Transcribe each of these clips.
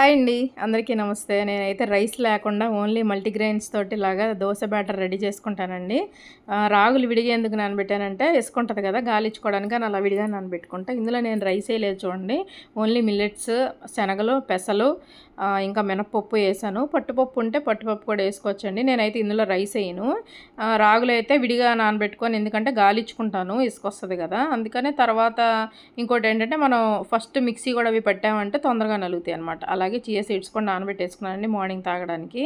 Hi అండి. అందరికీ నమస్తే. నేనైతే రైస్ లేకుండా ఓన్లీ మల్టీగ్రెయిన్స్ తోటి ఇలాగా దోస బ్యాటర్ రెడీ చేసుకుంటానండి. రాగులు విడిగా ఎందుకు నానబెట్టానంటే ఇసుక ఉంటది కదా, గాలిచ్చుకోవడానికి అని అలా విడిగా నానబెట్టుకుంటా. ఇందులో నేను రైస్ వేయలేదు చూడండి. ఓన్లీ మిల్లెట్స్, శనగలు, పెసలు, ఇంకా మినపప్పు వేసాను. పట్టుపప్పు ఉంటే పట్టుపప్పు కూడా వేసుకోవచ్చండి. నేనైతే ఇందులో రైస్ వేయను. రాగులు అయితే విడిగా నానబెట్టుకొని, ఎందుకంటే గాలిచ్చుకుంటాను, ఇసుక వస్తుంది కదా, అందుకనే. తర్వాత ఇంకోటి ఏంటంటే, మనం ఫస్ట్ మిక్సీ కూడా అవి పెట్టామంటే తొందరగా నలుగుతాయి అనమాట. అలాగే చియా సీడ్స్ కూడా నానబెట్టేసుకున్నానండి మార్నింగ్ తాగడానికి.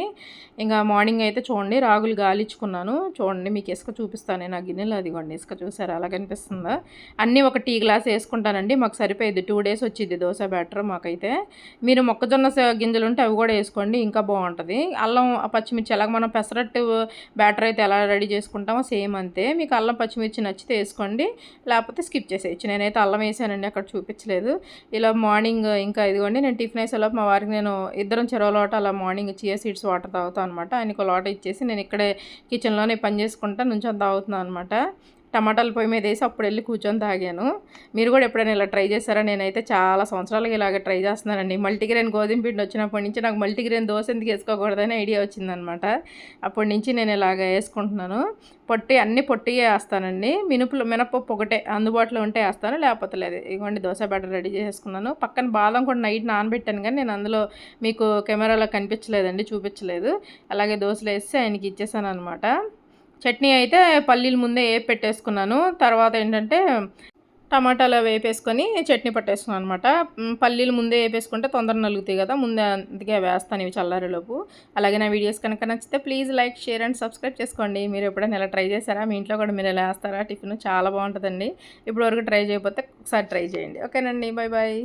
ఇంకా మార్నింగ్ అయితే చూడండి రాగులు గాలిచ్చుకున్నాను. చూడండి మీకు ఇసుక చూపిస్తాను నేను ఆ గిన్నెలో. అదిగోండి ఇసుక, చూసారా అలా కనిపిస్తుందా? అన్నీ ఒక టీ గ్లాస్ వేసుకుంటానండి, మాకు సరిపోయింది. 2 days వచ్చింది దోశ బ్యాటర్ మాకైతే. మీరు మొక్కజొన్న గింజలు ఉంటే అవి కూడా వేసుకోండి, ఇంకా బాగుంటుంది. అల్లం పచ్చిమిర్చి ఎలాగ మనం పెసరట్టు బ్యాటర్ అయితే ఎలా రెడీ చేసుకుంటామో సేమ్ అంతే. మీకు అల్లం పచ్చిమిర్చి నచ్చితే వేసుకోండి, లేకపోతే స్కిప్ చేసేయచ్చు. నేనైతే అల్లం వేసానండి, అక్కడ చూపించలేదు. ఇలా మార్నింగ్ ఇంకా ఇదిగోండి నేను టిఫిన్ వేసేలోపు మా వారికి నేను ఇద్దరం చెరవ లోట అలా మార్నింగ్ చియా సీడ్స్ వాటర్ తాగుతాం అనమాట. ఆయనకు లోట ఇచ్చేసి నేను ఇక్కడే కిచెన్లోనే పని చేసుకుంటా నుంచొని తాగుతున్నాను అనమాట. టమాటాలు పొయ్యి మీద వేసి అప్పుడు వెళ్ళి కూర్చొని తాగాను. మీరు కూడా ఎప్పుడైనా ఇలా ట్రై చేస్తారా? నేనైతే చాలా సంవత్సరాలుగా ఇలాగ ట్రై చేస్తున్నానండి. మల్టీగ్రెయిన్ గోధుమ పిండి వచ్చినప్పటి నుంచి నాకు మల్టీగ్రెయిన్ దోశ ఎందుకు వేసుకోకూడదని ఐడియా వచ్చిందనమాట. అప్పటి నుంచి నేను ఇలాగ వేసుకుంటున్నాను. అన్నీ పొట్టిగా వేస్తానండి. మినపప్పు ఒకటే అందుబాటులో ఉంటే వేస్తాను, లేకపోతే లేదు. ఇదిగోండి దోశ బ్యాటర్ రెడీ చేసుకున్నాను. పక్కన బాదం కూడా నైట్ నానబెట్టాను, కానీ నేను అందులో మీకు కెమెరాలో కనిపించలేదండి, చూపించలేదు. అలాగే దోశలు వేసి ఆయనకి ఇచ్చేసాను అనమాట. చట్నీ అయితే పల్లీలు ముందే వేపి పెట్టేసుకున్నాను. తర్వాత ఏంటంటే టమాటాలు వేపేసుకొని చట్నీ పట్టేసుకున్నాను అనమాట. పల్లీలు ముందే వేపేసుకుంటే తొందరగా నలుగుతాయి కదా, ముందే అందుకే వేస్తాను ఇవి చల్లారేలోపు. అలాగే నా వీడియోస్ కనుక నచ్చితే please like, share and subscribe చేసుకోండి. మీరు ఎప్పుడైనా ఇలా ట్రై చేశారా? మీ ఇంట్లో కూడా మీరు ఎలా వేస్తారా? టిఫిన్ చాలా బాగుంటుందండి. ఇప్పుడు వరకు ట్రై చేయకపోతే ఒకసారి ట్రై చేయండి. ఓకేనండి, బాయ్ బాయ్.